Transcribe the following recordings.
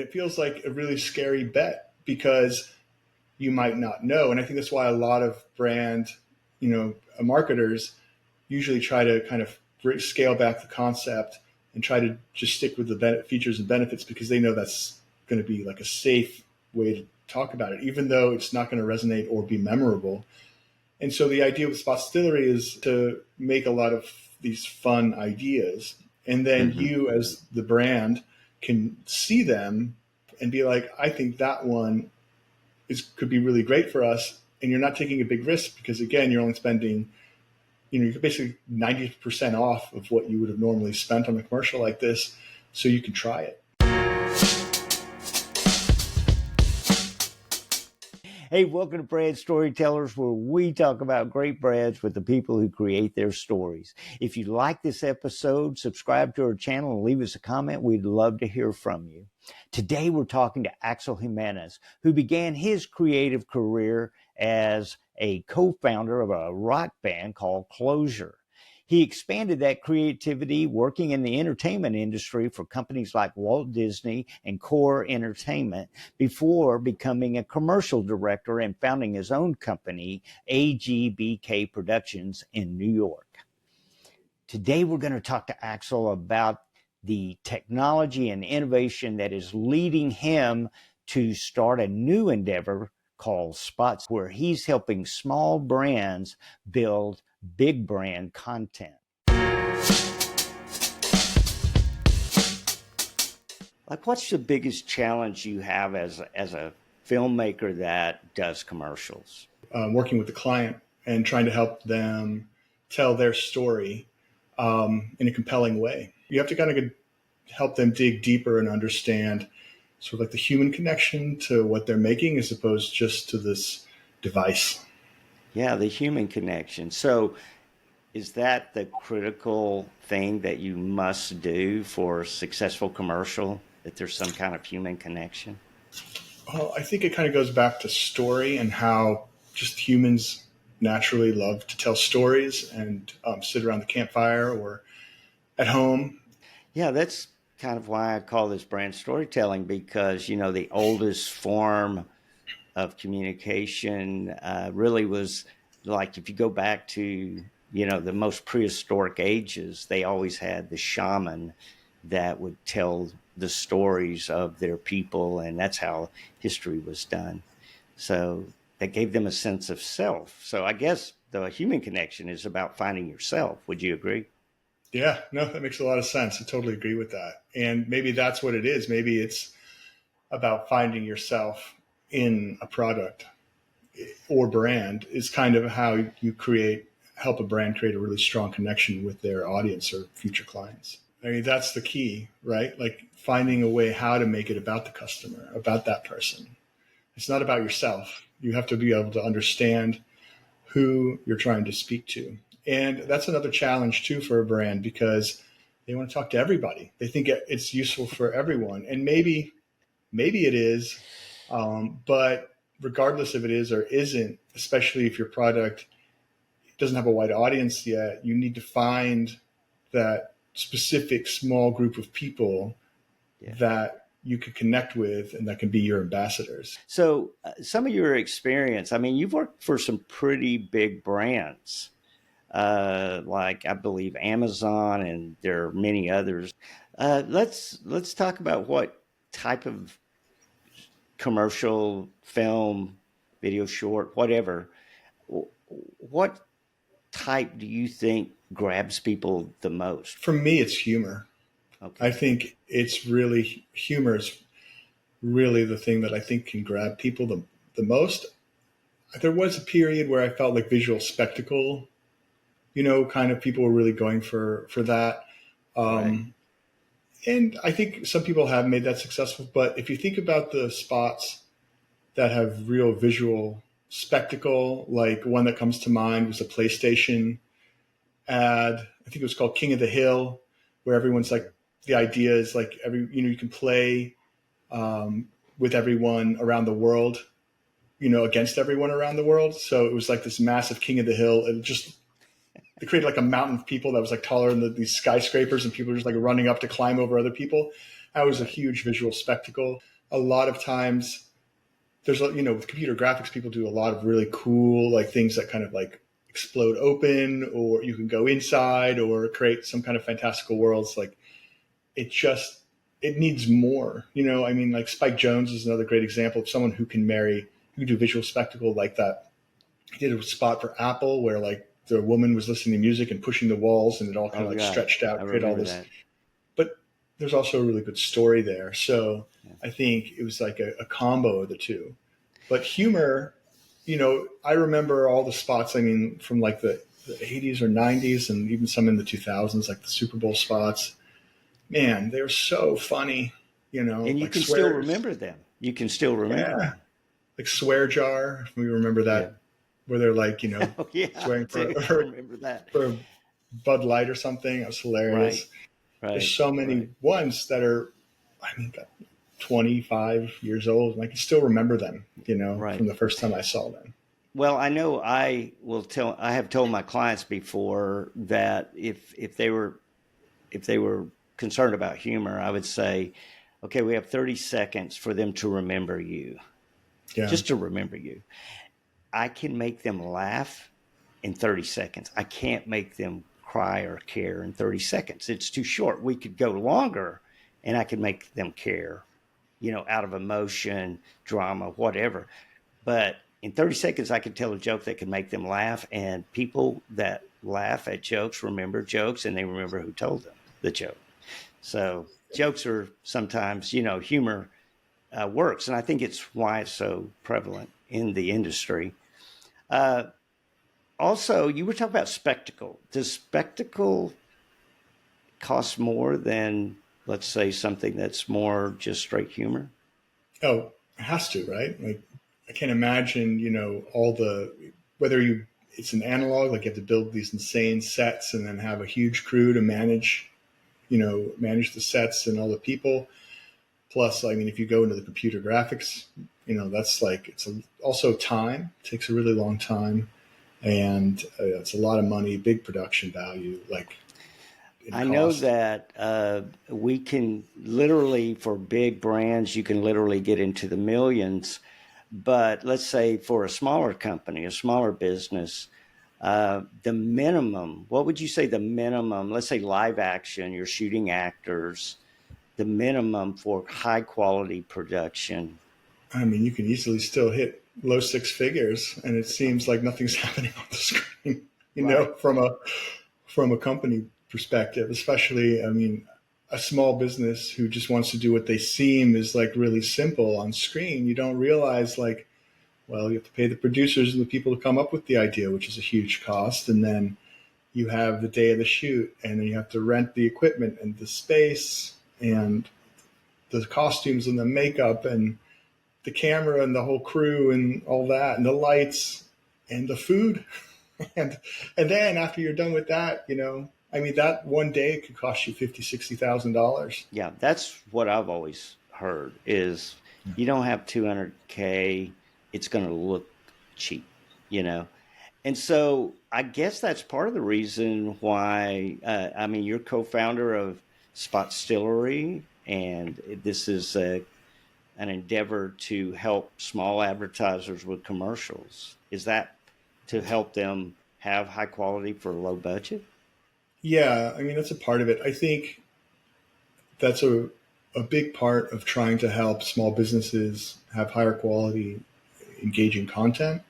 it feels like a really scary bet because you might not know. And I think that's why a lot of brand, marketers usually try to kind of scale back the concept and try to just stick with the features and benefits because they know that's going to be like a safe way to talk about it, even though it's not going to resonate or be memorable. And so the idea with Spotstillery is to make a lot of these fun ideas. And then you as the brand can see them and be like, I think that one could be really great for us. And you're not taking a big risk because, again, you're only spending, you're basically 90% off of what you would have normally spent on a commercial like this. So you can try it. Hey, welcome to Brand Storytellers, where we talk about great brands with the people who create their stories. If you like this episode, subscribe to our channel and leave us a comment. We'd love to hear from you. Today, we're talking to Axel Jimenez, who began his creative career as a co-founder of a rock band called Closure. He expanded that creativity working in the entertainment industry for companies like Walt Disney and Core Entertainment before becoming a commercial director and founding his own company, AGBK Productions in New York. Today, we're going to talk to Axel about the technology and innovation that is leading him to start a new endeavor called Spots, where he's helping small brands build big brand content. Like, what's the biggest challenge you have as a filmmaker that does commercials? Working with the client and trying to help them tell their story in a compelling way. You have to kind of help them dig deeper and understand sort of like the human connection to what they're making as opposed just to this device. Yeah, the human connection. So is that the critical thing that you must do for a successful commercial, that there's some kind of human connection? Well, I think it kind of goes back to story and how just humans naturally love to tell stories and sit around the campfire or at home. Yeah, that's kind of why I call this brand storytelling, because, the oldest form of communication really was like, if you go back to, the most prehistoric ages, they always had the shaman that would tell the stories of their people, and that's how history was done. So that gave them a sense of self. So I guess the human connection is about finding yourself. Would you agree? Yeah, no, that makes a lot of sense. I totally agree with that. And maybe that's what it is. Maybe it's about finding yourself in a product or brand is kind of how you help a brand create a really strong connection with their audience or future clients. I mean, that's the key, right? Like finding a way how to make it about the customer, about that person. It's not about yourself. You have to be able to understand who you're trying to speak to. And that's another challenge too for a brand because they want to talk to everybody. They think it's useful for everyone. And maybe it is, but regardless if it is or isn't, especially if your product doesn't have a wide audience yet, you need to find that specific small group of people that you can connect with and that can be your ambassadors. So some of your experience, I mean, you've worked for some pretty big brands, like I believe Amazon, and there are many others. Let's talk about what type of commercial, film, video short, whatever. What type do you think grabs people the most? For me, it's humor. Okay. I think it's really humor is really the thing that I think can grab people the most. There was a period where I felt like visual spectacle, kind of people were really going for that. Right. And I think some people have made that successful. But if you think about the spots that have real visual spectacle, like one that comes to mind was a PlayStation ad. I think it was called King of the Hill, where everyone's like, the idea is like you can play with everyone around the world, against everyone around the world. So it was like this massive King of the Hill. They created like a mountain of people that was like taller than these skyscrapers, and people were just like running up to climb over other people. That was a huge visual spectacle. A lot of times there's, with computer graphics, people do a lot of really cool, like things that kind of like explode open, or you can go inside or create some kind of fantastical worlds. Like it needs more, I mean, like Spike Jonze is another great example of someone who can do visual spectacle like that. He did a spot for Apple where like the woman was listening to music and pushing the walls, and it all kind of like stretched out, created all this. That. But there's also a really good story there. So I think it was like a combo of the two. But humor, I remember all the spots, I mean, from like the 80s or 90s and even some in the 2000s, like the Super Bowl spots. Man, they were so funny, And you like can still remember them. You can still remember them. Like Swear Jar, we remember that, where they're like, swearing for a Bud Light or something. It was hilarious. Right. There's so many ones that are, 25 years old, and I can still remember them, from the first time I saw them. Well, I know I have told my clients before that if they were concerned about humor, I would say, okay, we have 30 seconds for them to remember you. Yeah. Just to remember you. I can make them laugh in 30 seconds. I can't make them cry or care in 30 seconds. It's too short. We could go longer and I could make them care, out of emotion, drama, whatever. But in 30 seconds, I could tell a joke that could make them laugh, and people that laugh at jokes remember jokes, and they remember who told them the joke. So jokes are sometimes, humor works. And I think it's why it's so prevalent in the industry. Also, you were talking about spectacle. Does spectacle cost more than, let's say, something that's more just straight humor? Oh, it has to, right? Like, I can't imagine, it's an analog, like you have to build these insane sets and then have a huge crew to manage the sets and all the people. Plus, I mean, if you go into the computer graphics, that's like, also time. It takes a really long time, and it's a lot of money, big production value. Like, I know that we can literally, for big brands, you can literally get into the millions. But let's say for a smaller company, a smaller business, the minimum, what would you say the minimum, let's say live action, you're shooting actors, the minimum for high quality production? I mean, you can easily still hit low six figures, and it seems like nothing's happening on the screen, from a company perspective, especially, I mean, a small business who just wants to do what they seem is like really simple on screen. You don't realize, like, well, you have to pay the producers and the people to come up with the idea, which is a huge cost. And then you have the day of the shoot, and then you have to rent the equipment and the space and the costumes and the makeup and the camera and the whole crew and all that, and the lights and the food. and then after you're done with that, I mean, that one day could cost you $50,000, $60,000. Yeah, that's what I've always heard is you don't have $200K, it's going to look cheap, And so I guess that's part of the reason why, you're co-founder of Spotstillery, and this is an endeavor to help small advertisers with commercials. Is that to help them have high quality for low budget? Yeah, I mean, that's a part of it. I think that's a big part of trying to help small businesses have higher quality, engaging content,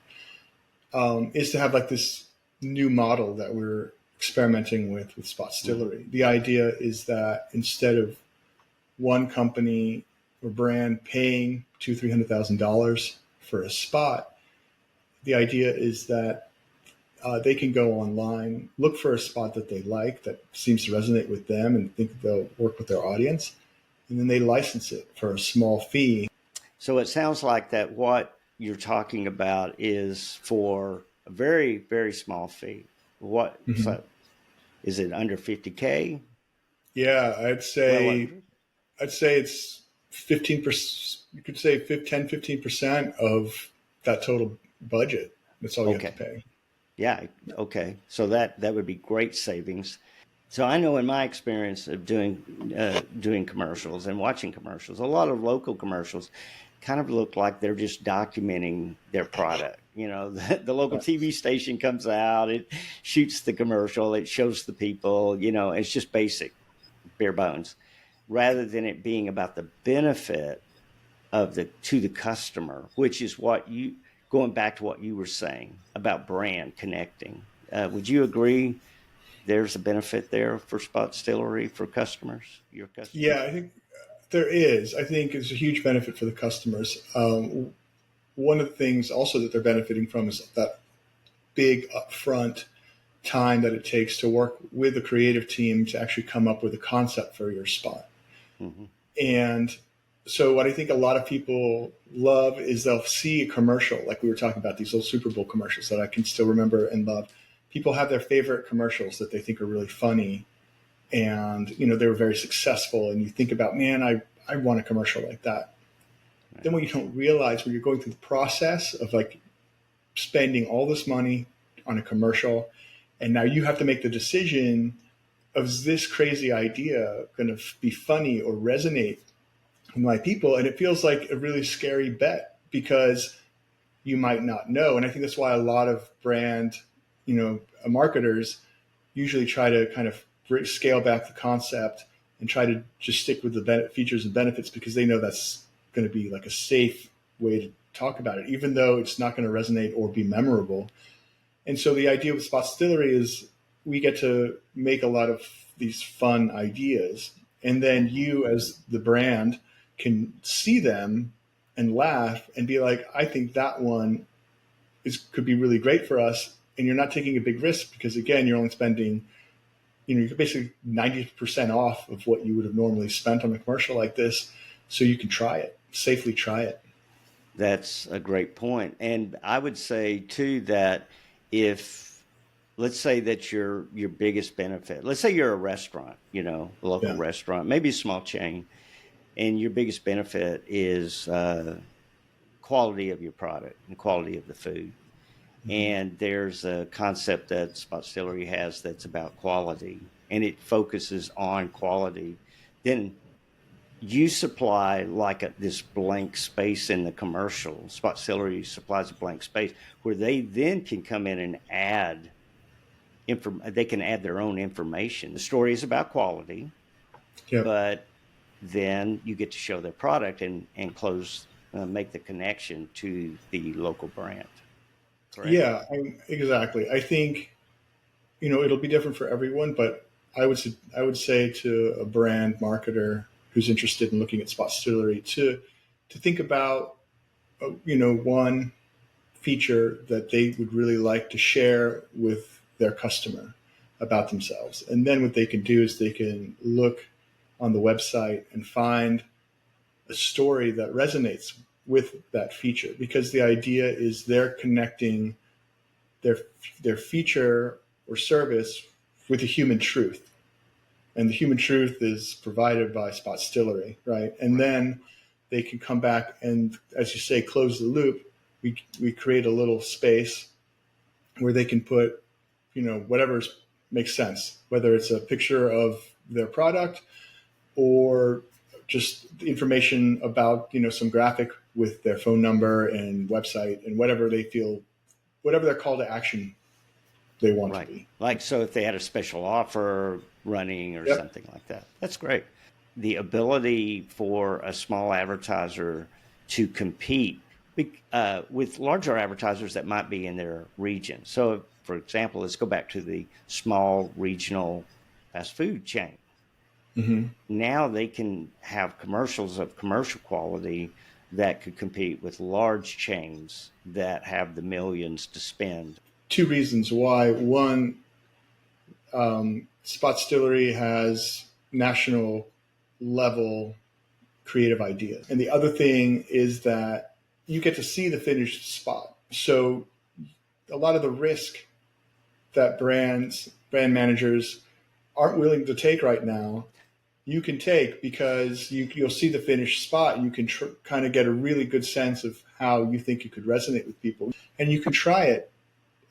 is to have like this new model that we're experimenting with Spotstillery. Mm-hmm. The idea is that instead of one company or brand paying $200,000-$300,000 for a spot, the idea is that they can go online, look for a spot that they like, that seems to resonate with them and think they'll work with their audience, and then they license it for a small fee. So it sounds like that what you're talking about is for a very, very small fee. What, mm-hmm. So is it under 50K? Yeah, I'd say it's 15%. You could say 10-15% of that total budget. That's all you have to pay. Yeah. Okay. So that would be great savings. So I know in my experience of doing commercials and watching commercials, a lot of local commercials kind of look like they're just documenting their product. You know, the local TV station comes out, it shoots the commercial, it shows the people, you know, it's just basic, bare bones, rather than it being about the benefit of the to the customer, which is what you going back to what you were saying about brand connecting. Would you agree? There's a benefit there for Spotstillery for customers, your customers. Yeah, I think there is. I think it's a huge benefit for the customers. One of the things also that they're benefiting from is that big upfront time that it takes to work with the creative team to actually come up with a concept for your spot. Mm-hmm. And so what I think a lot of people love is they'll see a commercial, like we were talking about, these old Super Bowl commercials that I can still remember and love. People have their favorite commercials that they think are really funny, and you know they were very successful, and you think about, man, I want a commercial like that. Right. Then what you don't realize when you're going through the process of like spending all this money on a commercial, and now you have to make the decision of, is this crazy idea going to be funny or resonate with my people? And it feels like a really scary bet because you might not know. And I think that's why a lot of brand, marketers usually try to kind of scale back the concept and try to just stick with the features and benefits, because they know that's going to be like a safe way to talk about it, even though it's not going to resonate or be memorable. And so the idea with Spotstillery is we get to make a lot of these fun ideas, and then you as the brand can see them and laugh and be like, I think that one could be really great for us. And you're not taking a big risk because, again, you're only spending, you're basically 90% off of what you would have normally spent on a commercial like this. So you can try it, safely try it. That's a great point. And I would say too, that if, let's say that your biggest benefit, let's say you're a restaurant, a local restaurant, maybe a small chain, and your biggest benefit is quality of your product and quality of the food. Mm-hmm. And there's a concept that Spotstillery has that's about quality, and it focuses on quality. Then you supply like this blank space in the commercial. Spotstillery supplies a blank space where they then can come in and add they can add their own information. The story is about quality, but then you get to show their product and make the connection to the local brand. Correct? Yeah, exactly. I think, it'll be different for everyone, but I would say to a brand marketer who's interested in looking at Spotstillery to think about, one feature that they would really like to share with their customer about themselves. And then what they can do is they can look on the website and find a story that resonates with that feature, because the idea is they're connecting their feature or service with a human truth. And the human truth is provided by Spotstillery, right? And then they can come back and, as you say, close the loop. We create a little space where they can put, whatever makes sense, whether it's a picture of their product or just information about, some graphic with their phone number and website and whatever they feel, whatever their call to action they want to be. Like, so if they had a special offer running or something like that, that's great. The ability for a small advertiser to compete with larger advertisers that might be in their region. So, for example, let's go back to the small regional fast food chain. Mm-hmm. Now they can have commercials of commercial quality that could compete with large chains that have the millions to spend. Two reasons why. One, Spotstillery has national level creative ideas. And the other thing is that you get to see the finished spot. So a lot of the risk that brand managers aren't willing to take right now, you can take, because you'll see the finished spot. You can kind of get a really good sense of how you think you could resonate with people, and you can try it.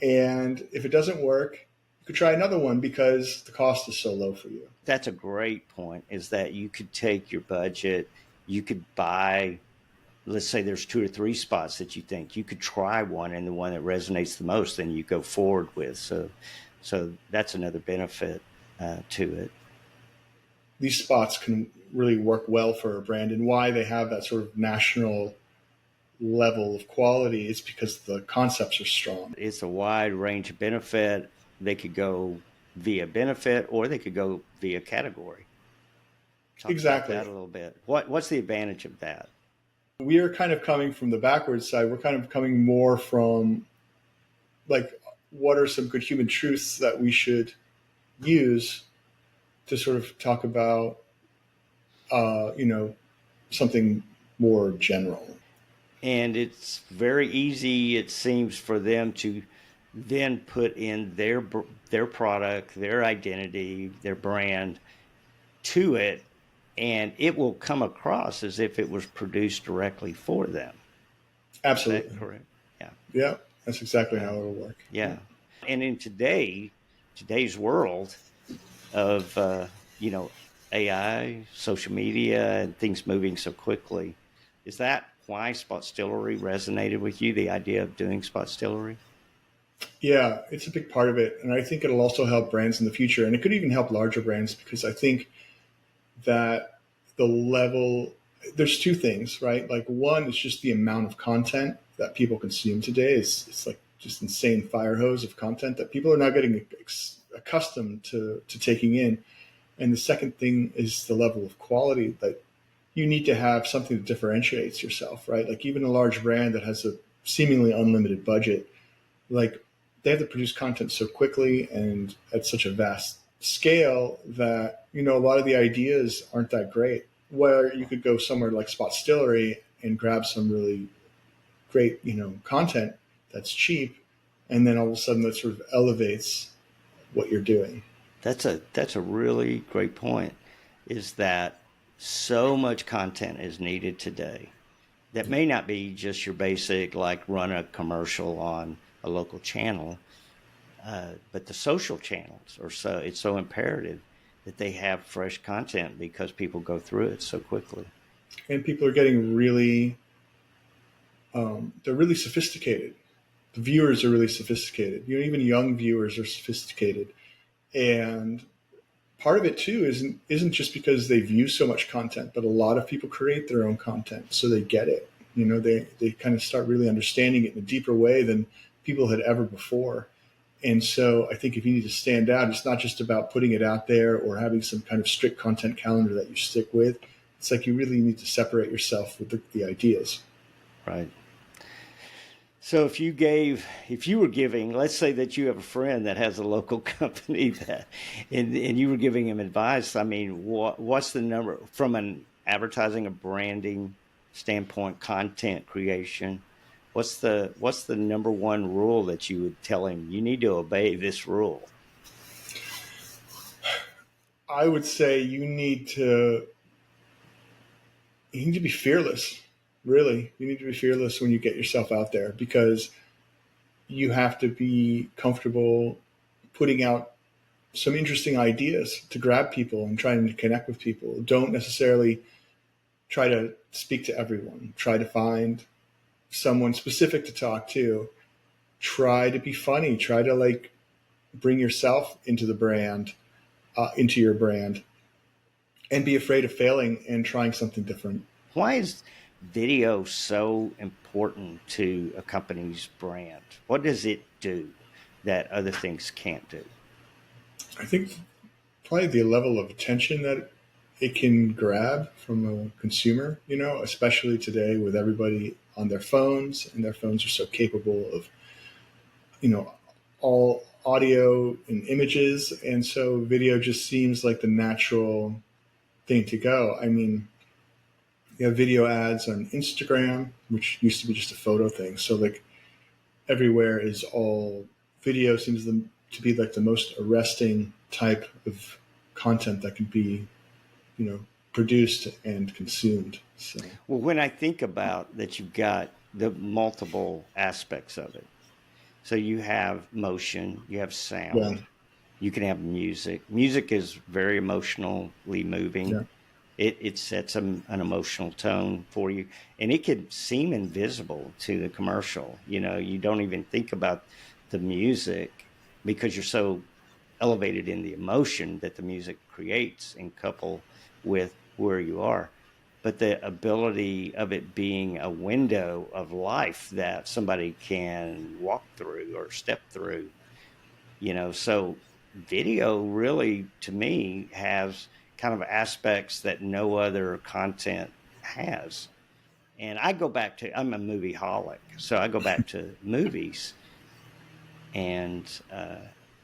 And if it doesn't work, you could try another one because the cost is so low for you. That's a great point, is that you could take your budget, you could buy, let's say there's 2 or 3 spots that you think you could try one, and the one that resonates the most, then you go forward with. So that's another benefit to it. These spots can really work well for a brand, and why they have that sort of national level of quality is because the concepts are strong. It's a wide range of benefit. They could go via benefit, or they could go via category. Talk Exactly. about that a little bit. What's the advantage of that? We are kind of coming from the backwards side. We're kind of coming more from, like, what are some good human truths that we should use to sort of talk about, something more general. And it's very easy, it seems, for them to then put in their product, their identity, their brand to it, and it will come across as if it was produced directly for them. Absolutely. Is that correct? Yeah. Yeah, that's exactly how it'll work. Yeah. And in today's world of AI, social media, and things moving so quickly, is that why Spotstillery resonated with you, the idea of doing Spotstillery? Yeah, it's a big part of it. And I think it'll also help brands in the future. And it could even help larger brands, because I think that there's 2 things, right? Like, one is just the amount of content that people consume today. It's like just insane fire hose of content that people are now getting accustomed to taking in. And the second thing is the level of quality that you need to have something that differentiates yourself, right? Like, even a large brand that has a seemingly unlimited budget, like, they have to produce content so quickly and at such a vast scale that, a lot of the ideas aren't that great. Where you could go somewhere like Spotstillery and grab some really great, content that's cheap, and then all of a sudden that sort of elevates what you're doing. That's a really great point, is that so much content is needed today that may not be just your basic, like, run a commercial on a local channel, but the social channels it's so imperative that they have fresh content, because people go through it so quickly. And people are getting really, they're really sophisticated. The viewers are really sophisticated. Even young viewers are sophisticated. And part of it too isn't just because they view so much content, but a lot of people create their own content, so they get it. They kind of start really understanding it in a deeper way than people had ever before. And so I think if you need to stand out, it's not just about putting it out there or having some kind of strict content calendar that you stick with. It's like you really need to separate yourself with the ideas. Right. So if you were giving, let's say that you have a friend that has a local company and you were giving him advice, I mean, what's the number from an advertising, a branding standpoint, content creation? What's the number one rule that you would tell him? You need to obey this rule. I would say you need to be fearless. Really, you need to be fearless when you get yourself out there, because you have to be comfortable putting out some interesting ideas to grab people and trying to connect with people. Don't necessarily try to speak to everyone. Try to find someone specific to talk to. Try to be funny. Try to bring yourself into the brand, into your brand, and be afraid of failing and trying something different. Why is video so important to a company's brand? What does it do that other things can't do? I think probably the level of attention that it can grab from a consumer, especially today with everybody on their phones, and their phones are so capable of, all audio and images. And so video just seems like the natural thing to go. I mean, you have video ads on Instagram, which used to be just a photo thing. So everywhere is all video. Seems to be the most arresting type of content that can be, produced and consumed. So, well, when I think about that, you've got the multiple aspects of it. So you have motion, you have sound, You can have music. Music is very emotionally moving. Yeah. It sets an emotional tone for you, and it can seem invisible to the commercial. You don't even think about the music because you're so elevated in the emotion that the music creates and couple with where you are. But the ability of it being a window of life that somebody can walk through or step through, so video really, to me, has kind of aspects that no other content has. And I'm a movie holic, so I go back to movies. And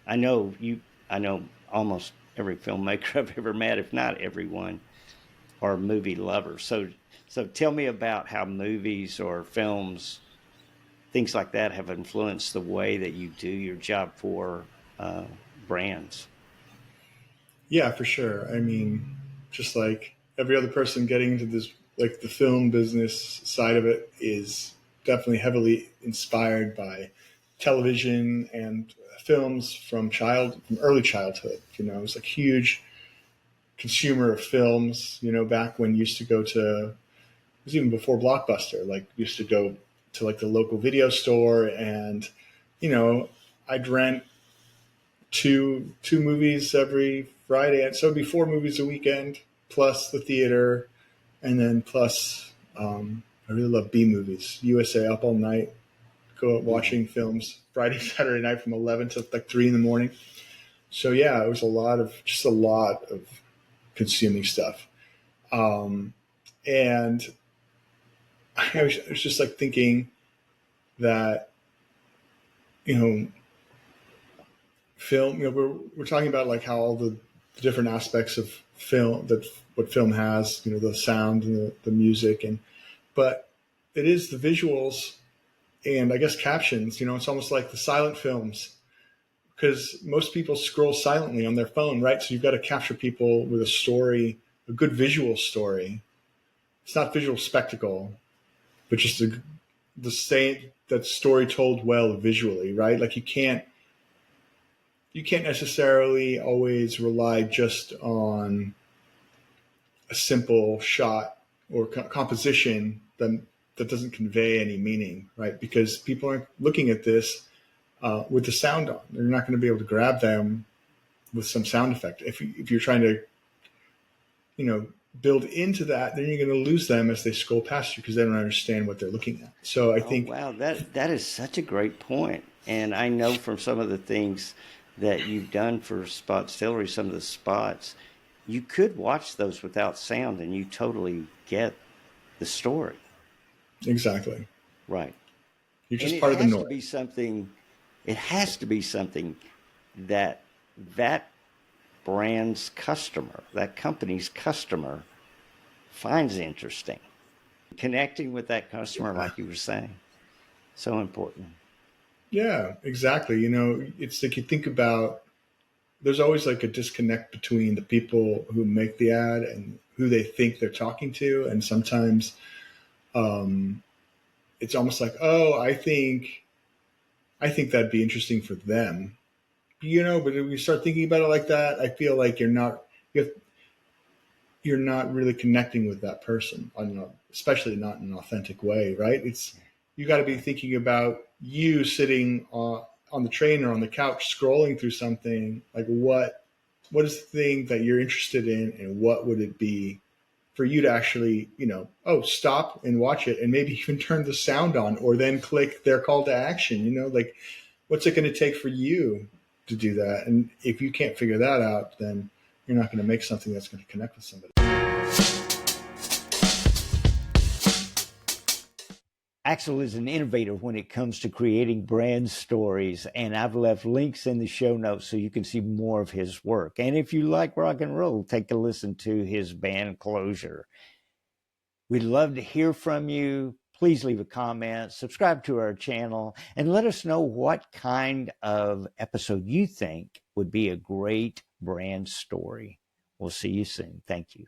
I know I know almost every filmmaker I've ever met, if not everyone, are movie lovers. So tell me about how movies or films, things like that, have influenced the way that you do your job for uh, brands. Yeah, for sure. I mean, just like every other person getting into this, like the film business side of it is definitely heavily inspired by television and films from early childhood. I was like huge consumer of films, back when you used to go to, it was even before Blockbuster, like used to go to like the local video store and, you know, I'd rent two movies every Friday, and so it'd be four movies a weekend plus the theater, and then plus I really love B movies. USA Up All Night, go out Mhm. watching films Friday Saturday night from 11 to like 3 in the morning. So yeah, it was a lot of consuming stuff, and I was just like thinking that you know film. We're talking about like how all the different aspects of film, that what film has, the sound and the music, and but it is the visuals and I guess captions. It's almost like the silent films because most people scroll silently on their phone, right? So you've got to capture people with a story, a good visual story. It's not visual spectacle, but just the same that story told well visually, right? Like you can't necessarily always rely just on a simple shot or composition that doesn't convey any meaning, right? Because people aren't looking at this with the sound on. They're not going to be able to grab them with some sound effect. If you're trying to, you know, build into that, then you're going to lose them as they scroll past you because they don't understand what they're looking at. So I Oh think, wow, that is such a great point. And I know from some of the things that you've done for Spotstillery, some of the spots, you could watch those without sound and you totally get the story. exactly, Right. you're And just part of the noise. it has to be something that that brand's customer, that company's customer finds interesting. Connecting with that customer, Yeah. like you were saying, so important. Yeah, exactly. It's like you think about, there's always like a disconnect between the people who make the ad and who they think they're talking to. And sometimes um, it's almost like, oh, I think that'd be interesting for them, but if you start thinking about it like that, I feel like you're not really connecting with that person, especially not in an authentic way, right? You got to be Right. thinking about you sitting on the train or on the couch scrolling through something like what is the thing that you're interested in, and what would it be for you to actually, stop and watch it, and maybe even turn the sound on, or then click their call to action. Like what's it going to take for you to do that? And if you can't figure that out, then you're not going to make something that's going to connect with somebody. Axel is an innovator when it comes to creating brand stories, and I've left links in the show notes so you can see more of his work. And if you like rock and roll, take a listen to his band Closure. We'd love to hear from you. Please leave a comment, subscribe to our channel, and let us know what kind of episode you think would be a great brand story. We'll see you soon. Thank you.